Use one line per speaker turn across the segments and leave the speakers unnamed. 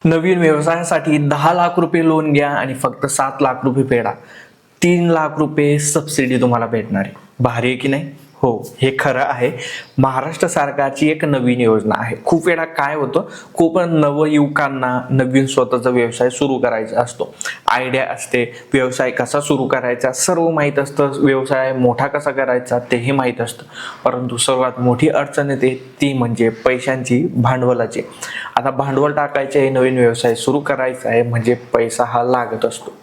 नवीन व्यवसायासाठी 10 लाख रुपये लोन घ्या आणि फक्त 7 लाख रुपये फेडा. 3 लाख रुपये सबसिडी तुम्हाला भेटणार आहे. भारी आहे की नाही? हो, हे खरं आहे. महाराष्ट्र सरकारची एक नवीन योजना आहे. खूप वेळा काय होतं, खूप नवयुवकांना नवीन स्वतःचा व्यवसाय सुरू करायचा असतो. आयडिया असते, व्यवसाय कसा सुरू करायचा सर्व माहीत असतं, व्यवसाय मोठा कसा करायचा तेही माहीत असतं. परंतु सर्वात मोठी अडचण येते ती म्हणजे पैशांची, भांडवलाची. आता भांडवल टाकायचे आहे, नवीन व्यवसाय सुरू करायचा आहे म्हणजे पैसा हा लागत असतो.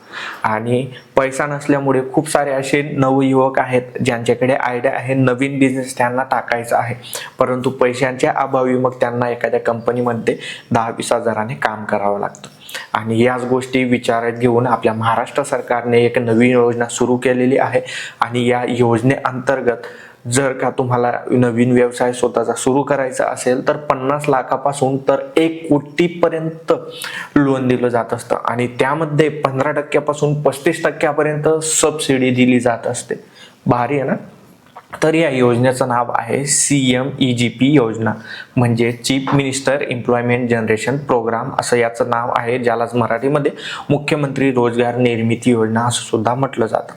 आणि पैसा नसल्यामुळे खूप सारे असे नवयुवक आहेत ज्यांच्याकडे आयडिया आहे, नवीन बिझनेस त्यांना टाकायचा आहे, परंतु पैशांच्या अभावी मग त्यांना एखाद्या कंपनीमध्ये 10-20 हजाराने काम करावं लागतं. आणि याच गोष्टी विचारात घेऊन आपल्या महाराष्ट्र सरकारने एक नवीन योजना सुरू केलेली आहे. आणि या योजनेअंतर्गत जर का तुम्हाला नवीन व्यवसाय स्वतःचा सुरू करायचा असेल तर 50 लाखापासून तर 1 कोटीपर्यंत लोन दिलं जात असतं. आणि त्यामध्ये 15% पासून 35% सबसिडी दिली जात असते. भारी आहे ना? तर या योजनेचं नाव आहे CMEGP योजना, म्हणजे chief minister employment generation programme असं याचं नाव आहे, ज्यालाच मराठीमध्ये मुख्यमंत्री रोजगार निर्मिती योजना असं सुद्धा म्हटलं जातं.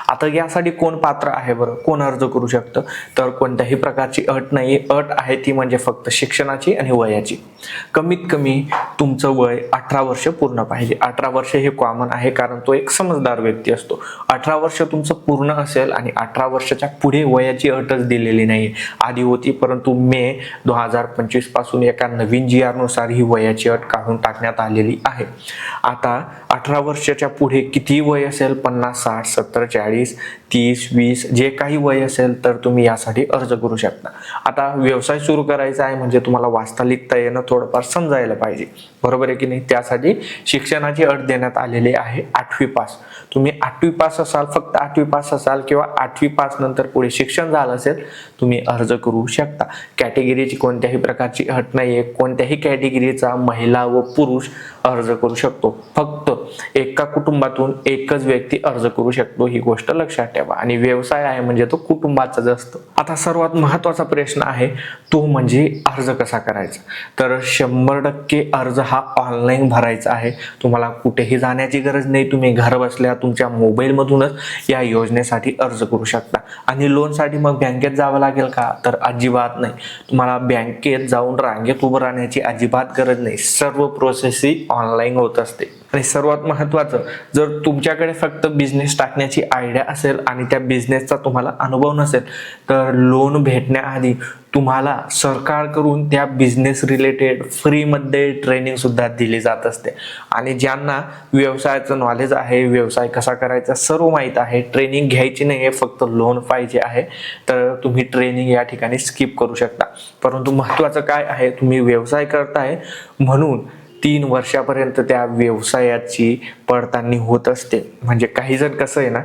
आता यासाठी कोण पात्र आहे बरं, कोण अर्ज करू शकतं? तर कोणत्याही प्रकारची अट नाही. अट आहे ती म्हणजे फक्त शिक्षणाची आणि वयाची. कमीत कमी तुमचं वय 18 वर्ष पूर्ण पाहिजे. 18 वर्ष हे कॉमन आहे, कारण तो एक समजदार व्यक्ती असतो. 18 वर्ष तुमचं पूर्ण असेल आणि 18 वर्षाच्या पुढे वयाची अटच दिलेली नाही. आधी होती, परंतु मे 2025 पासून एका नवीन GR नुसार ही वयाची अट काढून टाकण्यात आलेली आहे. आता 18 वर्षाच्या पुढे किती वय असेल, 50, 60, 70, 40, 30, 20 जे काही वय असेल तर तुम्ही यासाठी अर्ज करू शकता. आता व्यवसाय सुरू करायचा आहे म्हणजे तुम्हाला वाचता लिखता येणं थोडंफार समजायला पाहिजे, बरोबर आहे की नाही? त्यासाठी शिक्षणाची अट देण्यात आलेली आहे 8वी पास. तुम्ही 8वी पास असाल, फक्त 8वी पास असाल किंवा 8वी पास नंतर पुढे शिक्षण झालं असेल, तुम्ही अर्ज करू शकता. कॅटेगरीची कोणत्याही प्रकारची अट नाहीये. कोणत्याही कॅटेगरीचा महिला व पुरुष अर्ज करू शकतो. फक्त एका कुटुंबातून एकच व्यक्ती अर्ज करू शकतो, ही गोष्ट लक्षात ठेवा. आणि व्यवसाय आहे म्हणजे तो कुटुंबाचाच असतो. आता सर्वात महत्वाचा प्रश्न आहे तो म्हणजे अर्ज कसा करायचा. तर 100% अर्ज हा ऑनलाईन भरायचा आहे. तुम्हाला कुठेही जाण्याची गरज नाही. तुम्ही घर बसल्या तुमच्या मोबाईल मधूनच या योजनेसाठी अर्ज करू शकता. आणि लोन साठी मग बँकेत जावं लागेल का? तर अजिबात नाही. तुम्हाला बँकेत जाऊन रांगेत उभं राहण्याची अजिबात गरज नाही. सर्व प्रोसेस ही ऑनलाईन होत असते. आणि सर्वात महत्वाचं, जर तुमच्याकडे फक्त बिझनेस टाकण्याची आयडिया असेल आणि त्या बिझनेसचा तुम्हाला अनुभव नसेल तर लोन भेटण्याआधी तुम्हाला सरकारकडून त्या बिझनेस रिलेटेड फ्रीमध्ये ट्रेनिंग सुद्धा दिली जात असते. आणि ज्यांना व्यवसायाचं नॉलेज आहे, व्यवसाय कसा करायचा सर्व माहीत आहे, ट्रेनिंग घ्यायची नाही आहे, फक्त लोन पाहिजे आहे, तर तुम्ही ट्रेनिंग या ठिकाणी स्किप करू शकता. परंतु महत्वाचं काय आहे, तुम्ही व्यवसाय करताय म्हणून 3 वर्षापर्यंत त्या व्यवसायाची पडताळणी होत असते. म्हणजे काही जण कसं आहे ना,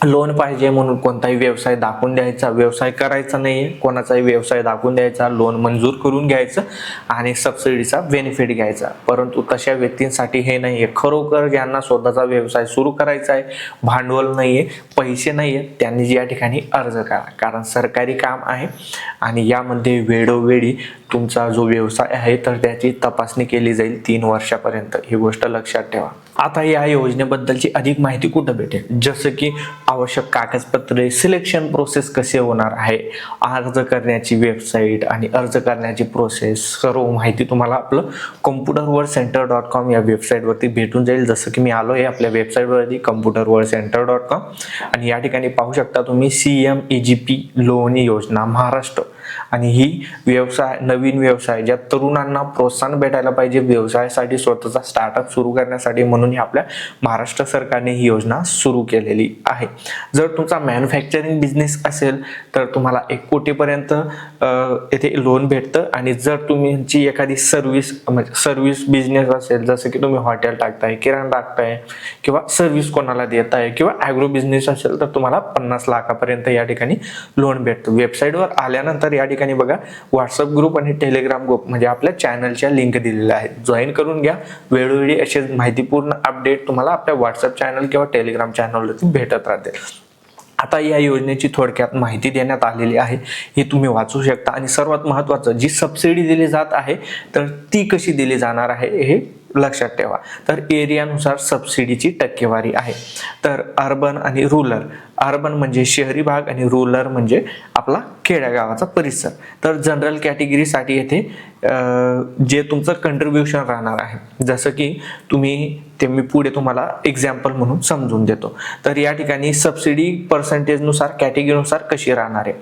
लोन पाहिजे म्हणून कोणताही व्यवसाय दाखवून द्यायचा, व्यवसाय करायचा नाहीये, कोणाचाही व्यवसाय दाखवून द्यायचा, लोन मंजूर करून घ्यायचं आणि सबसिडीचा बेनिफिट घ्यायचा. परंतु तशा व्यक्तींसाठी हे नाहीये. खरोखर ज्यांना स्वतःचा व्यवसाय सुरू करायचा आहे, भांडवल नाहीये, पैसे नाहीये, त्यांनी या ठिकाणी अर्ज करा. कारण सरकारी काम आहे आणि यामध्ये वेळोवेळी तुमचा जो व्यवसाय आहे तर त्याची तपासणी केली जाईल 3 वर्षापर्यंत. ही गोष्ट लक्षात ठेवा. आता या योजनेबद्दलची अधिक माहिती कुठं भेटेल, जसं की आवश्यक कागदपत्रे, सिलेक्शन प्रोसेस कसे होणार आहे, अर्ज करण्याची वेबसाईट आणि अर्ज करण्याची प्रोसेस, सर्व माहिती तुम्हाला आपलं computerworldcenter.com या वेबसाईटवरती भेटून जाईल. जसं की मी आलो आहे आपल्या वेबसाईटवरती computerworldcenter.com आणि या ठिकाणी पाहू शकता तुम्ही CMEGP लोन योजना महाराष्ट्र. आणि ही व्यवसाय, नवीन व्यवसाय, ज्या तरुणांना प्रोत्साहन भेटायला पाहिजे व्यवसायासाठी, स्वतःचा स्टार्टअप सुरू करण्यासाठी, म्हणून आपल्या महाराष्ट्र सरकारने ही योजना सुरू केलेली आहे. जर तुमचा मॅन्युफॅक्चरिंग बिझनेस असेल तर तुम्हाला 1 कोटीपर्यंत येथे लोन भेटतं. आणि जर तुमची एखादी सर्व्हिस बिझनेस असेल, जसं की तुम्ही हॉटेल टाकताय, किराणा टाकताय किंवा सर्व्हिस कोणाला देताय किंवा ॲग्रो बिझनेस असेल तर तुम्हाला 50 लाखापर्यंत या ठिकाणी लोन भेटतं. वेबसाईटवर आल्यानंतर या ठिकाणी बघा व्हॉट्सअप ग्रुप आणि टेलिग्राम ग्रुप म्हणजे आपल्या चॅनलच्या लिंक दिलेल्या आहेत, जॉईन करून घ्या. वेळोवेळी असे माहितीपूर्ण अपडेट तुम्हाला आपल्या व्हॉट्सअप चॅनल किंवा टेलिग्राम चॅनलवरती भेटत राहतील. आता या योजनेची थोडक्यात माहिती देण्यात आलेली आहे, ही तुम्ही वाचू शकता. आणि सर्वात महत्त्वाचं, जी सबसिडी दिली जात आहे तर ती कशी दिली जाणार आहे हे लक्षात ठेवा. तर एरियानुसार सबसिडीची टक्केवारी आहे. तर अर्बन आणि रुरल, अर्बन म्हणजे शहरी भाग आणि रुरल म्हणजे आपला खेड्यागावाचा परिसर. तर जनरल कॅटेगरीसाठी येथे जे तुमचं कंट्रीब्युशन राहणार आहे, जसं की ते मी पुढे तुम्हाला एक्झाम्पल म्हणून समजून देतो. तर या ठिकाणी सबसिडी पर्सेंटेजनुसार कॅटेगरीनुसार कशी राहणार आहे.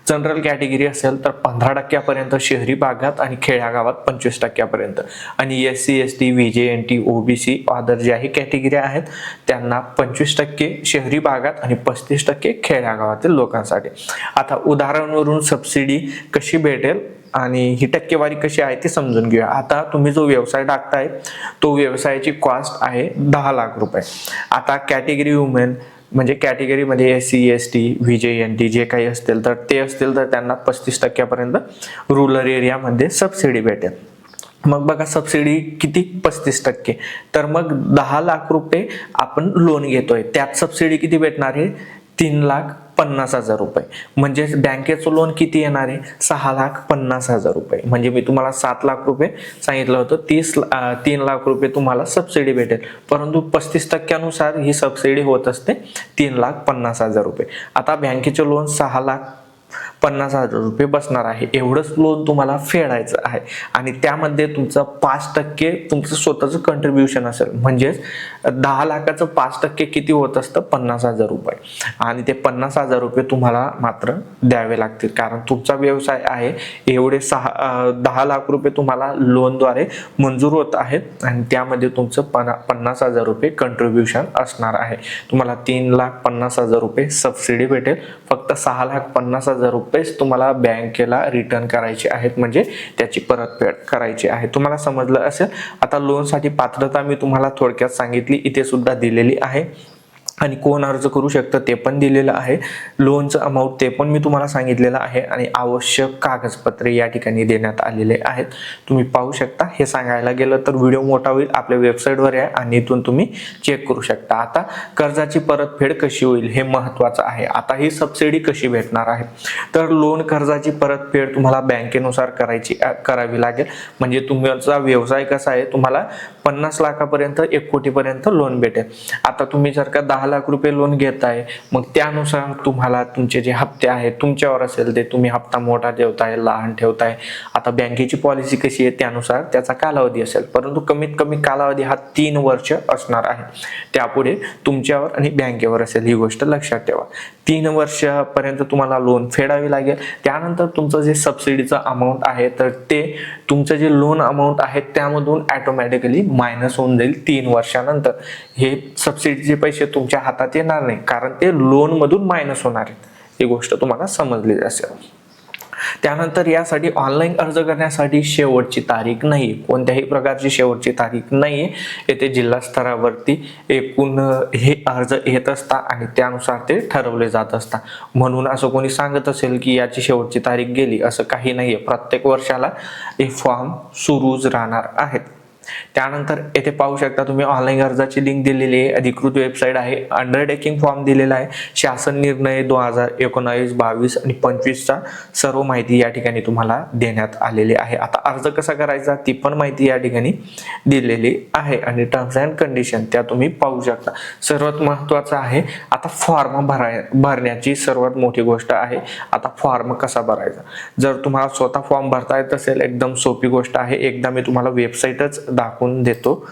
जनरल कॅटेगरी असेल तर 15% शहरी भागात आणि खेड्यागावात 25% आणि SC ST VJ NT OBC other ज्याही कॅटेगरी आहेत त्यांना 25% शहरी भागात आणि 35% खेड्यागावातील लोकांसाठी. आता उदाहरणावरून सबसिडी कशी भेटेल आणि ही टक्केवारी कशी आहे ते समजून घेऊया. आता तुम्ही जो व्यवसाय टाकताय तो व्यवसायाची कॉस्ट आहे 10 लाख रुपये. आता कॅटेगरी वुमेन म्हणजे कॅटेगरीमध्ये SC ST VJ NT जे काही असतील तर त्यांना 35% रुरल एरियामध्ये सबसिडी भेटेल. मग बघा सबसिडी किती, 35%. तर मग 10 लाख रुपये आपण लोन घेतोय, त्यात सबसिडी किती भेटणार आहे, 3,50,000 रुपये. म्हणजे बँकेचं लोन किती येणार आहे, 6,50,000 रुपये. म्हणजे मी तुम्हाला 7 लाख रुपये सांगितलं होतं, 3 लाख रुपये तुम्हाला सबसिडी भेटेल, परंतु 35% ही सबसिडी होत असते 3,50,000 रुपये. आता बँकेचे लोन 6,50,000 रुपये बसणार आहे, एवढंच लोन तुम्हाला फेडायचं आहे. आणि त्यामध्ये तुमचं 5% तुमचं स्वतःचं कंट्रीब्युशन असेल. म्हणजेच 10 लाखाचं 5% किती होत असतं, 50,000 रुपये. आणि ते 50,000 रुपये तुम्हाला मात्र द्यावे लागतील, कारण तुमचा व्यवसाय आहे. एवढे 10 लाख रुपये तुम्हाला लोनद्वारे मंजूर होत आहेत आणि त्यामध्ये तुमचं 50,000 रुपये कंट्रीब्युशन असणार आहे. तुम्हाला 3,50,000 रुपये सबसिडी भेटेल. फक्त 6,50,000 रुपयेच तुम्हाला बँकेला रिटर्न करायचे आहेत, म्हणजे त्याची परतफेड करायची आहे. तुम्हाला समजलं असेल. आता लोनसाठी पात्रता मी तुम्हाला थोडक्यात सांगितली, इथे सुद्धा दिलेली आहे. आणि कोण अर्ज करू शकतं ते पण दिलेलं आहे. लोनचं अमाऊंट ते पण मी तुम्हाला सांगितलेलं आहे. आणि आवश्यक कागदपत्रे या ठिकाणी देण्यात आलेले आहेत, तुम्ही पाहू शकता. हे सांगायला गेलं तर व्हिडिओ मोठा होईल, आपल्या वेबसाईटवर आहे आणि इथून तुम्ही चेक करू शकता. आता कर्जाची परतफेड कशी होईल हे महत्त्वाचं आहे. आता ही सबसिडी कशी भेटणार आहे, तर लोन कर्जाची परतफेड तुम्हाला बँकेनुसार करावी लागेल. म्हणजे तुमचा व्यवसाय कसा आहे, तुम्हाला 50 लाखापर्यंत 1 कोटीपर्यंत लोन भेटेल. आता तुम्ही जर का 10 लाख रुपये लोन घेताय, मग त्यानुसार तुम्हाला तुमचे जे हप्ते आहेत तुमच्यावर असेल ते तुम्ही हप्ता मोठा ठेवताय, लहान ठेवताय. आता बँकेची पॉलिसी कशी आहे त्यानुसार त्याचा कालावधी असेल, परंतु कमीत कमी कालावधी हा 3 वर्ष असणार आहे. त्यापुढे तुमच्यावर आणि बँकेवर असेल, ही गोष्ट लक्षात ठेवा. 3 वर्षापर्यंत तुम्हाला लोन फेडावे लागेल. त्यानंतर तुमचं जे सबसिडीचं अमाऊंट आहे तर ते तुमचं जे लोन अमाऊंट आहे त्यामधून ऑटोमॅटिकली मायनस होऊन जाईल 3 वर्षानंतर. हे सबसिडीचे पैसे तुमच्या हातात येणार नाही, कारण ते लोन मधून मायनस होणार आहेत. ही गोष्ट तुम्हाला समजली असेल. त्यानंतर यासाठी ऑनलाईन अर्ज करण्यासाठी शेवटची तारीख नाही, कोणत्याही प्रकारची शेवटची तारीख नाहीये. येथे जिल्हा स्तरावरती एकूण हे अर्ज येत असतात आणि त्यानुसार ते ठरवले जात असतात. म्हणून असं कोणी सांगत असेल की याची शेवटची तारीख गेली, असं काही नाहीये. प्रत्येक वर्षाला हे फॉर्म सुरूच राहणार आहेत. त्यानंतर येथे पाहू शकता तुम्ही ऑनलाईन अर्जाची लिंक दिलेली आहे, अधिकृत वेबसाईट आहे. अंडरटेकिंग फॉर्म दिलेला आहे, शासन निर्णय 2019, 22 आणि 25चा सर्व माहिती या ठिकाणी तुम्हाला देण्यात आलेली आहे. आता अर्ज कसा करायचा ती पण माहिती या ठिकाणी दिलेली आहे आणि टर्म्स अँड कंडिशन त्या तुम्ही पाहू शकता. सर्वात महत्त्वाचं आहे आता फॉर्म भरण्याची सर्वात मोठी गोष्ट आहे. आता फॉर्म कसा भरायचा, जर तुम्हाला स्वतः फॉर्म भरता येत असेल एकदम सोपी गोष्ट आहे. एकदा मी तुम्हाला वेबसाईटच दाखवून देतो.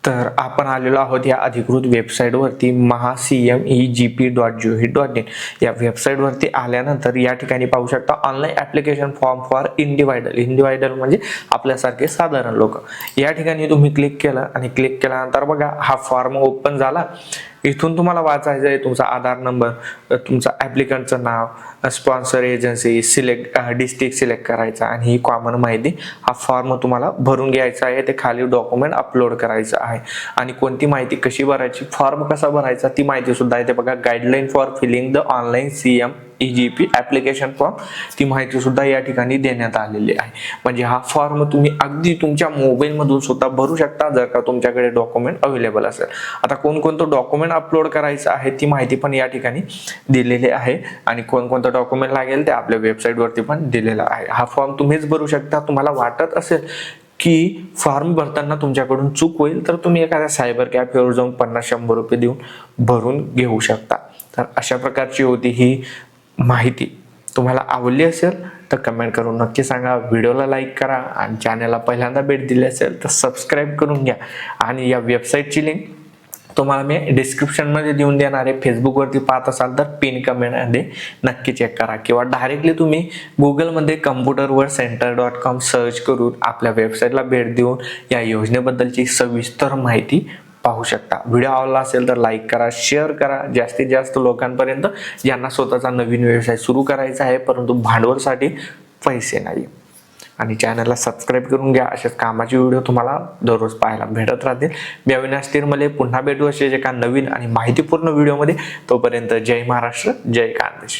तर आपण आलेलो आहोत या अधिकृत वेबसाईटवरती mahacmegp.gov.in या वेबसाईटवरती आल्यानंतर या ठिकाणी पाहू शकता online application form for individual म्हणजे आपल्यासारखे साधारण लोक. या ठिकाणी तुम्ही क्लिक केलं आणि क्लिक केल्यानंतर बघा हा फॉर्म ओपन झाला. इथून तुम्हाला वाचायचं आहे तुमचा आधार नंबर, तुमचा ऍप्लिकंटचं नाव, sponsor agency select, district select करायचा आणि ही कॉमन माहिती हा फॉर्म तुम्हाला भरून घ्यायचा आहे. ते खाली डॉक्युमेंट अपलोड करायचं आहे आणि कोणती माहिती कशी भरायची, फॉर्म कसा भरायचा ती माहिती सुद्धा आहे. ते बघा guideline for filling the online CM EGP application form, ती माहिती सुद्धा या ठिकाणी देण्यात आलेली आहे. म्हणजे हा फॉर्म तुम्ही अगदी तुमच्या मोबाईलमधून सुद्धा भरू शकता जर का तुमच्याकडे डॉक्युमेंट अवेलेबल असेल. आता कोणकोणतं डॉक्युमेंट अपलोड करायचं आहे ती माहिती पण या ठिकाणी दिलेली आहे आणि कोणकोणतं डॉक्युमेंट लागेल ते आपल्या वेबसाईटवरती पण दिलेलं आहे. हा फॉर्म तुम्हीच भरू शकता. तुम्हाला वाटत असेल की फॉर्म भरताना तुमच्याकडून चूक होईल तर तुम्ही एखाद्या सायबर कॅफेवर जाऊन 50-100 रुपये देऊन भरून घेऊ शकता. तर अशा प्रकारची होती ही माहिती. तुम्हाला आवडली असेल तर कमेंट करून नक्की सांगा. व्हिडिओला लाईक करा आणि चॅनलला पहिल्यांदा भेट दिली असेल तर सबस्क्राईब करून घ्या. आणि या वेबसाईटची लिंक तुम्हाला मी डिस्क्रिप्शनमध्ये देऊन देणार आहे. फेसबुकवरती पाहत असाल तर पिन कमेंटमध्ये नक्की चेक करा किंवा डायरेक्टली तुम्ही गुगलमध्ये computerworldcenter.com सर्च करून आपल्या वेबसाईटला भेट देऊन या योजनेबद्दलची सविस्तर माहिती पाहू शकता. व्हिडिओ आवडला असेल तर लाईक करा, शेअर करा जास्तीत जास्त लोकांपर्यंत ज्यांना स्वतःचा नवीन व्यवसाय सुरू करायचा आहे परंतु भांडवलसाठी पैसे नाही. आणि चॅनलला सबस्क्राईब करून घ्या. अशाच कामाचे व्हिडिओ तुम्हाला दररोज पाहायला भेटत राहतील. मी अविनाश तिरमले पुन्हा भेटू असे एका नवीन आणि माहितीपूर्ण व्हिडिओमध्ये. तोपर्यंत जय महाराष्ट्र, जय खानदेश.